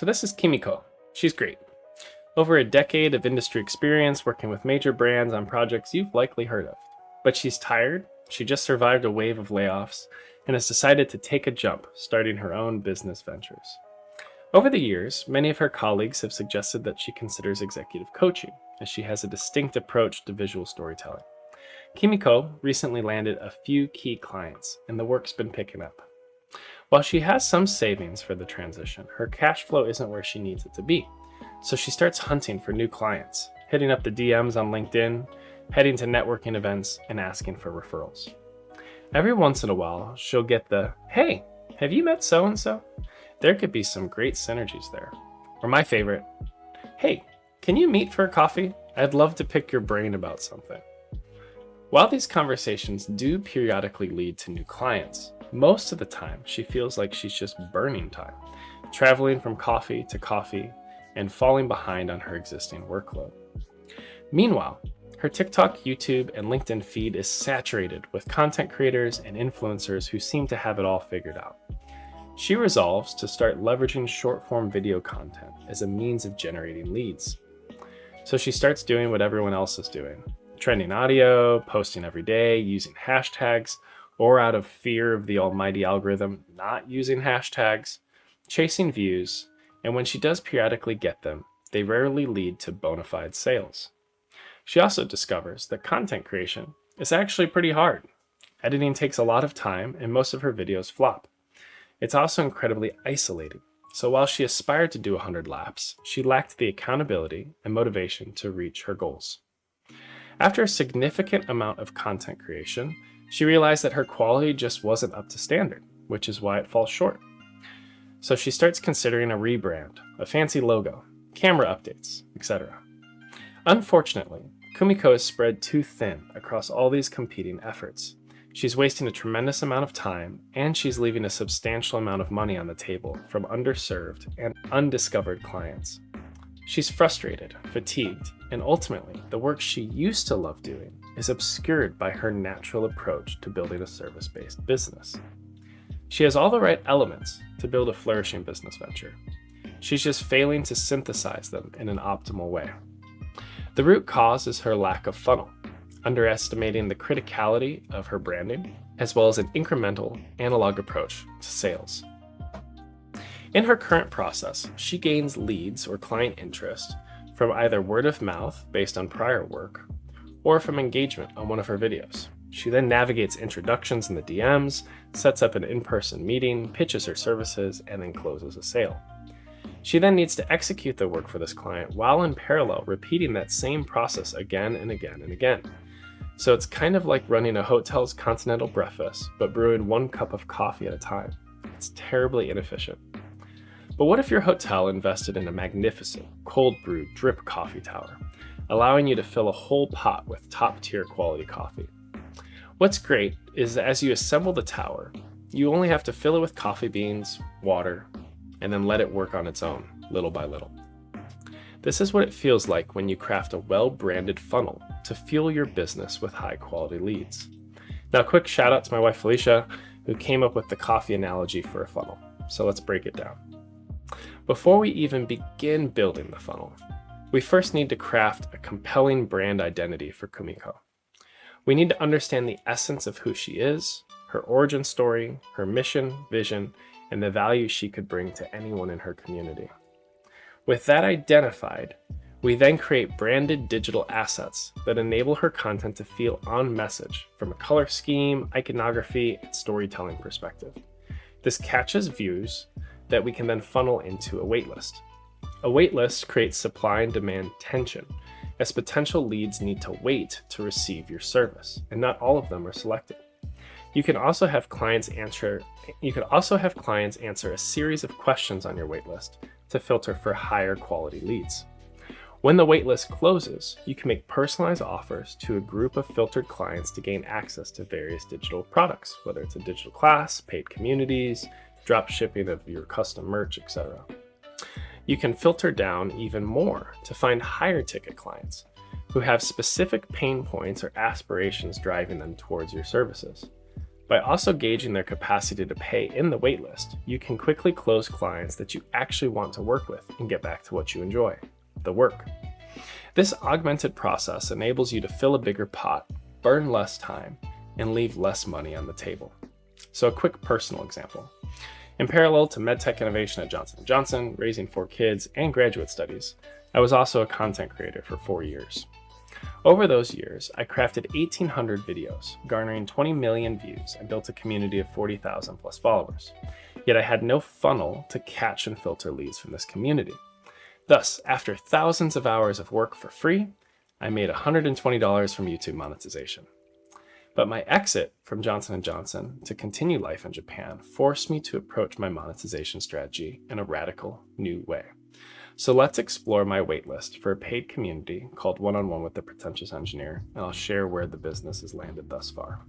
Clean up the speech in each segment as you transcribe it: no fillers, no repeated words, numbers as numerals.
So this is Kimiko. She's great. Over a decade of industry experience working with major brands on projects you've likely heard of. But she's tired, she just survived a wave of layoffs, and has decided to take a jump, starting her own business ventures. Over the years, many of her colleagues have suggested that she considers executive coaching, as she has a distinct approach to visual storytelling. Kimiko recently landed a few key clients, and the work's been picking up. While she has some savings for the transition, her cash flow isn't where she needs it to be. So she starts hunting for new clients, hitting up the DMs on LinkedIn, heading to networking events, and asking for referrals. Every once in a while, she'll get the, "Hey, have you met so-and-so?" There could be some great synergies there. Or my favorite, "Hey, can you meet for a coffee? I'd love to pick your brain about something." While these conversations do periodically lead to new clients, most of the time she feels like she's just burning time, traveling from coffee to coffee and falling behind on her existing workload. Meanwhile, her TikTok, YouTube, and LinkedIn feed is saturated with content creators and influencers who seem to have it all figured out. She resolves to start leveraging short-form video content as a means of generating leads. So she starts doing what everyone else is doing: trending audio, posting every day, using hashtags, or out of fear of the almighty algorithm, not using hashtags, chasing views, and when she does periodically get them, they rarely lead to bona fide sales. She also discovers that content creation is actually pretty hard. Editing takes a lot of time, and most of her videos flop. It's also incredibly isolating. So while she aspired to do 100 laps, she lacked the accountability and motivation to reach her goals. After a significant amount of content creation, she realized that her quality just wasn't up to standard, which is why it falls short. So she starts considering a rebrand, a fancy logo, camera updates, etc. Unfortunately, Kumiko is spread too thin across all these competing efforts. She's wasting a tremendous amount of time, and she's leaving a substantial amount of money on the table from underserved and undiscovered clients. She's frustrated, fatigued, and ultimately, the work she used to love doing is obscured by her natural approach to building a service-based business. She has all the right elements to build a flourishing business venture. She's just failing to synthesize them in an optimal way. The root cause is her lack of funnel, underestimating the criticality of her branding, as well as an incremental, analog approach to sales. In her current process, she gains leads or client interest from either word of mouth based on prior work, or from engagement on one of her videos. She then navigates introductions in the DMs, sets up an in-person meeting, pitches her services, and then closes a sale. She then needs to execute the work for this client while in parallel repeating that same process again and again and again. So it's kind of like running a hotel's continental breakfast, but brewing one cup of coffee at a time. It's terribly inefficient. But what if your hotel invested in a magnificent cold brew drip coffee tower, allowing you to fill a whole pot with top-tier quality coffee? What's great is that as you assemble the tower, you only have to fill it with coffee beans, water, and then let it work on its own, little by little. This is what it feels like when you craft a well-branded funnel to fuel your business with high-quality leads. Now, quick shout out to my wife Felicia, who came up with the coffee analogy for a funnel. So let's break it down. Before we even begin building the funnel, we first need to craft a compelling brand identity for Kumiko. We need to understand the essence of who she is, her origin story, her mission, vision, and the value she could bring to anyone in her community. With that identified, we then create branded digital assets that enable her content to feel on message from a color scheme, iconography, and storytelling perspective. This catches views that we can then funnel into a waitlist. A waitlist creates supply and demand tension, as potential leads need to wait to receive your service, and not all of them are selected. You can also have clients answer a series of questions on your waitlist to filter for higher quality leads. When the waitlist closes, you can make personalized offers to a group of filtered clients to gain access to various digital products, whether it's a digital class, paid communities, drop shipping of your custom merch, etc. You can filter down even more to find higher ticket clients who have specific pain points or aspirations driving them towards your services. By also gauging their capacity to pay in the waitlist, you can quickly close clients that you actually want to work with and get back to what you enjoy, the work. This augmented process enables you to fill a bigger pot, burn less time, and leave less money on the table. So a quick personal example. In parallel to medtech innovation at Johnson & Johnson, raising 4 kids, and graduate studies, I was also a content creator for 4 years. Over those years, I crafted 1,800 videos, garnering 20 million views, and built a community of 40,000 plus followers. Yet I had no funnel to catch and filter leads from this community. Thus, after thousands of hours of work for free, I made $120 from YouTube monetization. But my exit from Johnson & Johnson to continue life in Japan forced me to approach my monetization strategy in a radical new way. So let's explore my waitlist for a paid community called One-on-One with the Pretentious Engineer, and I'll share where the business has landed thus far.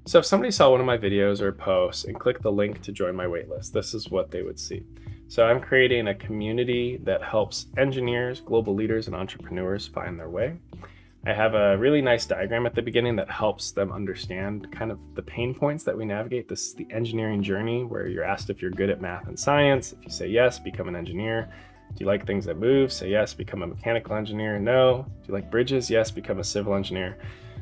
So if somebody saw one of my videos or posts and clicked the link to join my waitlist, this is what they would see. So I'm creating a community that helps engineers, global leaders, and entrepreneurs find their way. I have a really nice diagram at the beginning that helps them understand kind of the pain points that we navigate. This is the engineering journey, where you're asked if you're good at math and science. If you say yes, become an engineer. Do you like things that move? Say yes, become a mechanical engineer. No. Do you like bridges? Yes, become a civil engineer.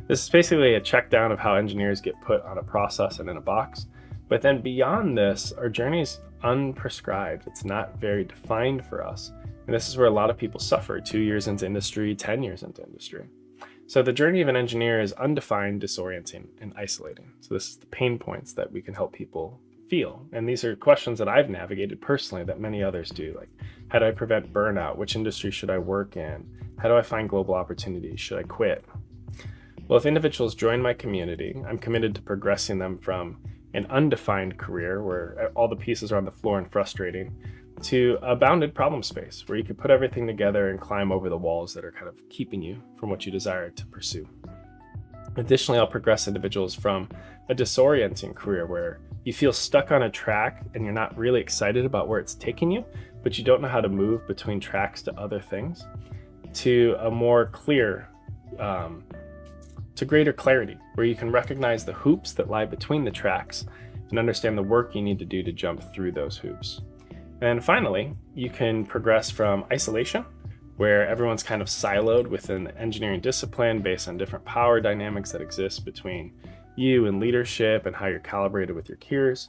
This is basically a check down of how engineers get put on a process and in a box. But then beyond this, our journey is unprescribed. It's not very defined for us. And this is where a lot of people suffer 2 years into industry, 10 years into industry. So the journey of an engineer is undefined, disorienting, and isolating. So this is the pain points that we can help people feel. And these are questions that I've navigated personally that many others do. Like, how do I prevent burnout? Which industry should I work in? How do I find global opportunities? Should I quit? Well, if individuals join my community, I'm committed to progressing them from an undefined career where all the pieces are on the floor and frustrating, to a bounded problem space where you can put everything together and climb over the walls that are kind of keeping you from what you desire to pursue. Additionally, I'll progress individuals from a disorienting career where you feel stuck on a track and you're not really excited about where it's taking you, but you don't know how to move between tracks to other things, to a more clear, to greater clarity, where you can recognize the hoops that lie between the tracks and understand the work you need to do to jump through those hoops. And finally, you can progress from isolation, where everyone's kind of siloed within the engineering discipline based on different power dynamics that exist between you and leadership and how you're calibrated with your peers,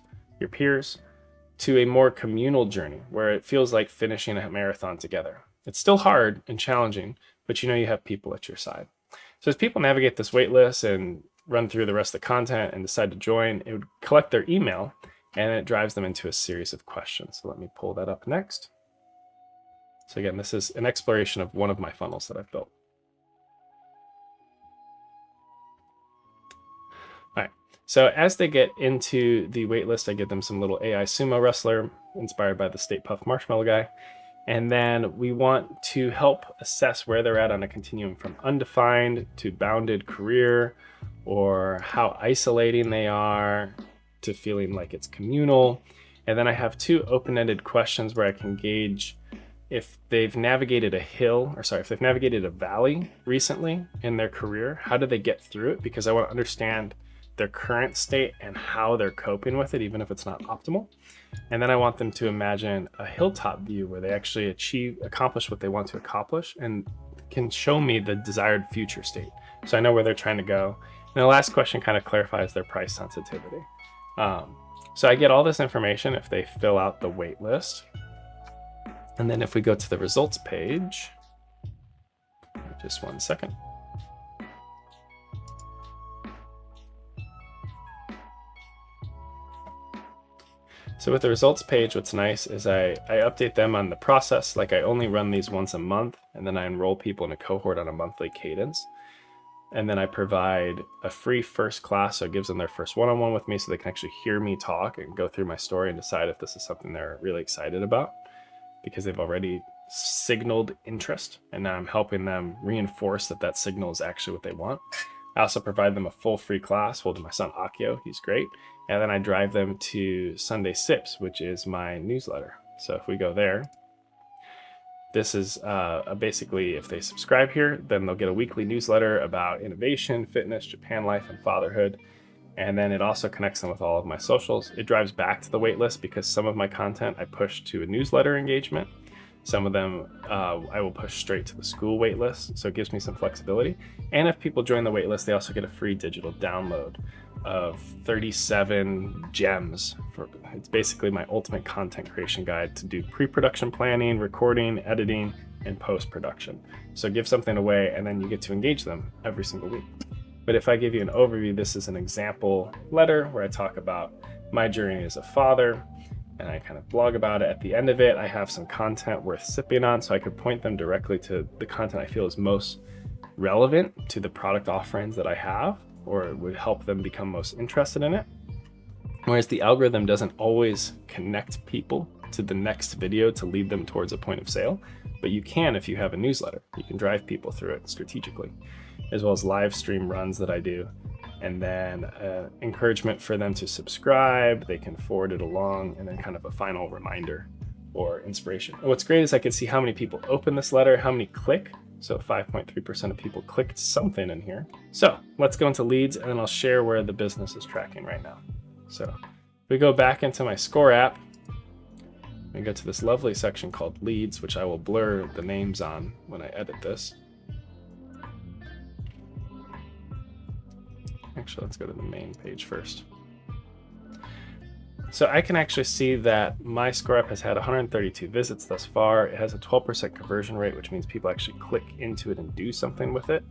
to a more communal journey where it feels like finishing a marathon together. It's still hard and challenging, but you know you have people at your side. So as people navigate this waitlist and run through the rest of the content and decide to join, it would collect their email and it drives them into a series of questions. So let me pull that up next. So again, this is an exploration of one of my funnels that I've built. All right, so as they get into the waitlist, I give them some little AI sumo wrestler inspired by the Stay Puft Marshmallow guy. And then we want to help assess where they're at on a continuum from undefined to bounded career, or how isolating they are, to feeling like it's communal. And then I have 2 open-ended questions where I can gauge if they've navigated if they've navigated a valley recently in their career. How do they get through it? Because I want to understand their current state and how they're coping with it, even if it's not optimal. And then I want them to imagine a hilltop view where they actually accomplish what they want to accomplish and can show me the desired future state, so I know where they're trying to go. And the last question kind of clarifies their price sensitivity. So I get all this information if they fill out the wait list. And then if we go to the results page, just one second. So with the results page, what's nice is I update them on the process. Like, I only run these once a month, and then I enroll people in a cohort on a monthly cadence. And then I provide a free first class, so it gives them their first one-on-one with me so they can actually hear me talk and go through my story and decide if this is something they're really excited about, because they've already signaled interest, and now I'm helping them reinforce that that signal is actually what they want. I also provide them a full free class holding my son Akio, he's great. And then I drive them to Sunday Sips, which is my newsletter. So if we go there, this is basically, if they subscribe here, then they'll get a weekly newsletter about innovation, fitness, Japan life, and fatherhood. And then it also connects them with all of my socials. It drives back to the waitlist because some of my content I push to a newsletter engagement. Some of them I will push straight to the SKOOL waitlist, so it gives me some flexibility. And if people join the waitlist, they also get a free digital download of 37 gems. It's basically my ultimate content creation guide to do pre-production planning, recording, editing, and post-production. So give something away, and then you get to engage them every single week. But if I give you an overview, this is an example letter where I talk about my journey as a father, and I kind of blog about it. At the end of it, I have some content worth sipping on, so I could point them directly to the content I feel is most relevant to the product offerings that I have, or would help them become most interested in it. Whereas the algorithm doesn't always connect people to the next video to lead them towards a point of sale, but you can if you have a newsletter. You can drive people through it strategically, as well as live stream runs that I do. And then encouragement for them to subscribe, they can forward it along, and then kind of a final reminder or inspiration. And what's great is I can see how many people open this letter, how many click. So 5.3% of people clicked something in here. So let's go into leads, and then I'll share where the business is tracking right now. So we go back into my SKOOL app. We go to this lovely section called leads, which I will blur the names on when I edit this. Actually, let's go to the main page first. So I can actually see that my SKOOL app has had 132 visits thus far. It has a 12% conversion rate, which means people actually click into it and do something with it.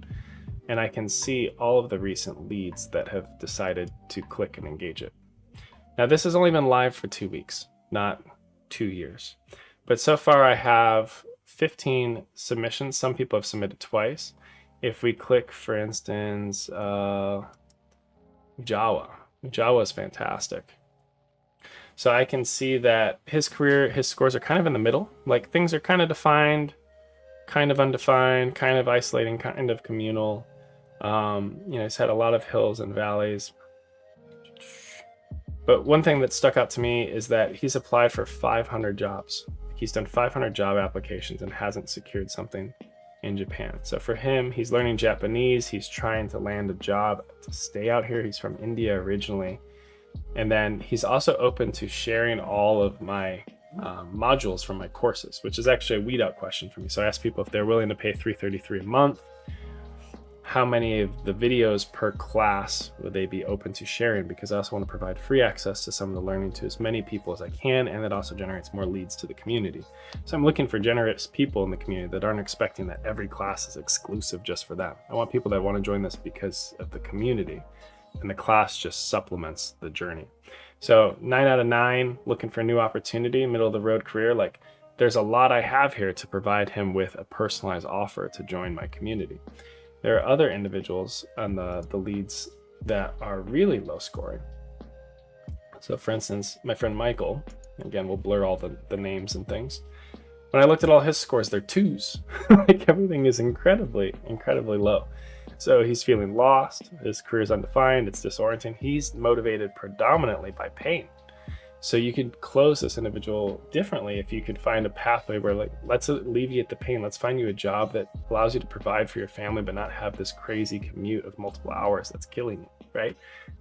And I can see all of the recent leads that have decided to click and engage it. Now, this has only been live for 2 weeks, not 2 years. But so far I have 15 submissions. Some people have submitted twice. If we click, for instance, Jawa is fantastic. So I can see that his scores are kind of in the middle. Like, things are kind of defined, kind of undefined, kind of isolating, kind of communal. He's had a lot of hills and valleys. But one thing that stuck out to me is that he's applied for 500 jobs. He's done 500 job applications and hasn't secured something in Japan. So for him, he's learning Japanese. He's trying to land a job to stay out here. He's from India originally. And then he's also open to sharing all of my modules from my courses, which is actually a weed out question for me. So I asked people if they're willing to pay $333 a month, how many of the videos per class would they be open to sharing? Because I also want to provide free access to some of the learning to as many people as I can, and that also generates more leads to the community. So I'm looking for generous people in the community that aren't expecting that every class is exclusive just for them. I want people that want to join this because of the community, and the class just supplements the journey. So 9 out of 9, looking for a new opportunity, middle of the road career. Like, there's a lot I have here to provide him with a personalized offer to join my community. There are other individuals on the leads that are really low scoring. So for instance, my friend Michael, again, we'll blur all the names and things. When I looked at all his scores, they're 2s. Like, everything is incredibly, incredibly low. So he's feeling lost. His career is undefined. It's disorienting. He's motivated predominantly by pain. So you could close this individual differently if you could find a pathway where, like, let's alleviate the pain. Let's find you a job that allows you to provide for your family, but not have this crazy commute of multiple hours that's killing you, right?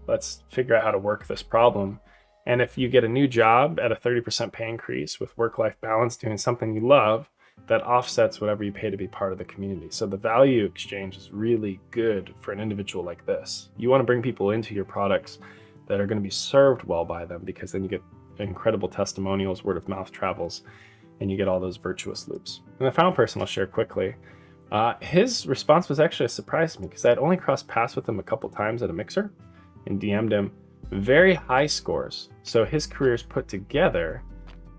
Let's figure out how to work this problem. And if you get a new job at a 30% pay increase with work-life balance, doing something you love, that offsets whatever you pay to be part of the community. So the value exchange is really good for an individual like this. You want to bring people into your products that are going to be served well by them, because then you get incredible testimonials, word of mouth travels, and you get all those virtuous loops. And the final person I'll share quickly, his response was actually a surprise to me, because I had only crossed paths with him a couple times at a mixer and DM'd him. Very high scores. So his career's put together,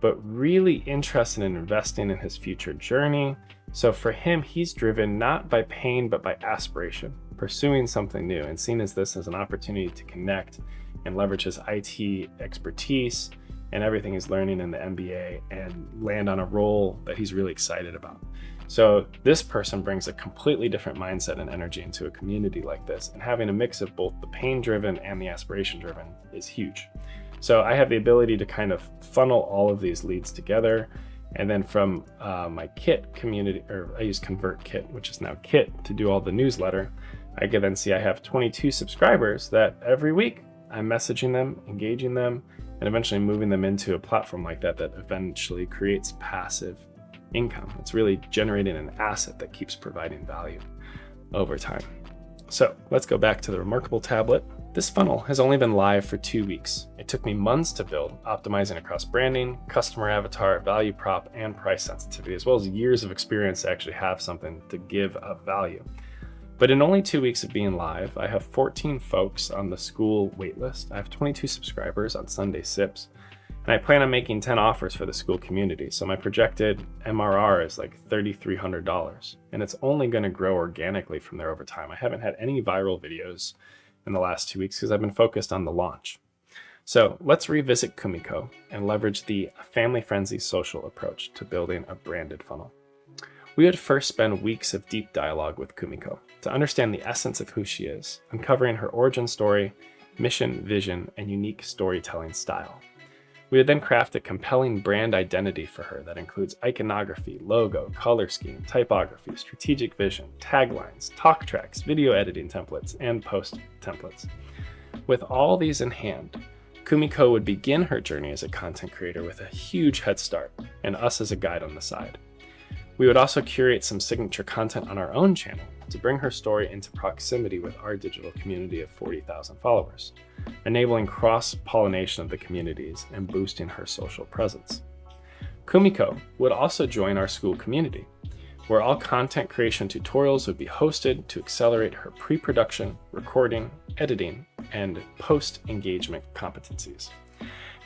but really interested in investing in his future journey. So for him, he's driven not by pain, but by aspiration, pursuing something new, and seeing this as an opportunity to connect and leverage his IT expertise and everything he's learning in the MBA and land on a role that he's really excited about. So this person brings a completely different mindset and energy into a community like this, and having a mix of both the pain-driven and the aspiration-driven is huge. So I have the ability to kind of funnel all of these leads together, and then from my Kit community, or I use ConvertKit, which is now Kit, to do all the newsletter. I can then see I have 22 subscribers that every week I'm messaging them, engaging them, and eventually moving them into a platform like that eventually creates passive income. It's really generating an asset that keeps providing value over time. So let's go back to the Remarkable tablet. This funnel has only been live for 2 weeks. It took me months to build, optimizing across branding, customer avatar, value prop, and price sensitivity, as well as years of experience to actually have something to give of value. But in only 2 weeks of being live, I have 14 folks on the SKOOL waitlist. I have 22 subscribers on Sunday Sips, and I plan on making 10 offers for the SKOOL community. So my projected MRR is like $3,300, and it's only going to grow organically from there over time. I haven't had any viral videos in the last 2 weeks because I've been focused on the launch. So let's revisit Kumiko and leverage the family-friendly social approach to building a branded funnel. We would first spend weeks of deep dialogue with Kumiko to understand the essence of who she is, uncovering her origin story, mission, vision, and unique storytelling style. We would then craft a compelling brand identity for her that includes iconography, logo, color scheme, typography, strategic vision, taglines, talk tracks, video editing templates, and post templates. With all these in hand, Kumiko would begin her journey as a content creator with a huge head start, and us as a guide on the side. We would also curate some signature content on our own channel to bring her story into proximity with our digital community of 40,000 followers, enabling cross-pollination of the communities and boosting her social presence. Kumiko would also join our SKOOL community, where all content creation tutorials would be hosted to accelerate her pre-production, recording, editing, and post-engagement competencies.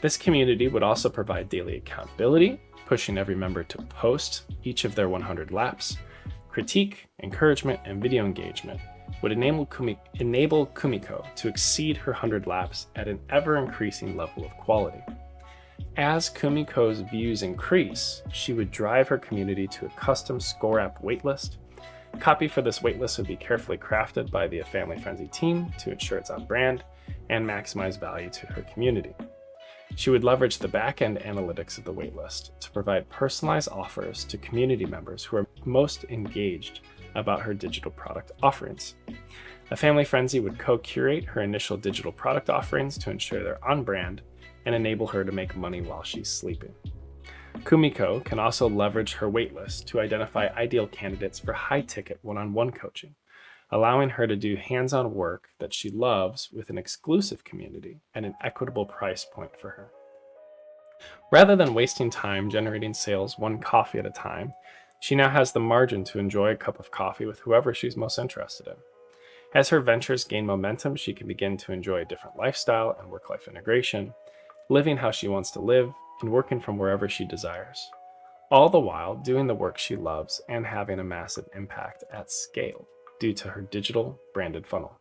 This community would also provide daily accountability, pushing every member to post each of their 100 laps. Critique, encouragement, and video engagement would enable Kumiko to exceed her 100 laps at an ever-increasing level of quality. As Kumiko's views increase, she would drive her community to a custom score app waitlist. Copy for this waitlist would be carefully crafted by the family-friendly team to ensure it's on brand and maximize value to her community. She would leverage the back-end analytics of the waitlist to provide personalized offers to community members who are most engaged about her digital product offerings. A family frenzy would co-curate her initial digital product offerings to ensure they're on brand and enable her to make money while she's sleeping. Kumiko can also leverage her waitlist to identify ideal candidates for high-ticket one-on-one coaching, allowing her to do hands-on work that she loves with an exclusive community at an equitable price point for her. Rather than wasting time generating sales one coffee at a time, she now has the margin to enjoy a cup of coffee with whoever she's most interested in. As her ventures gain momentum, she can begin to enjoy a different lifestyle and work-life integration, living how she wants to live and working from wherever she desires, all the while doing the work she loves and having a massive impact at scale due to her digital branded funnel.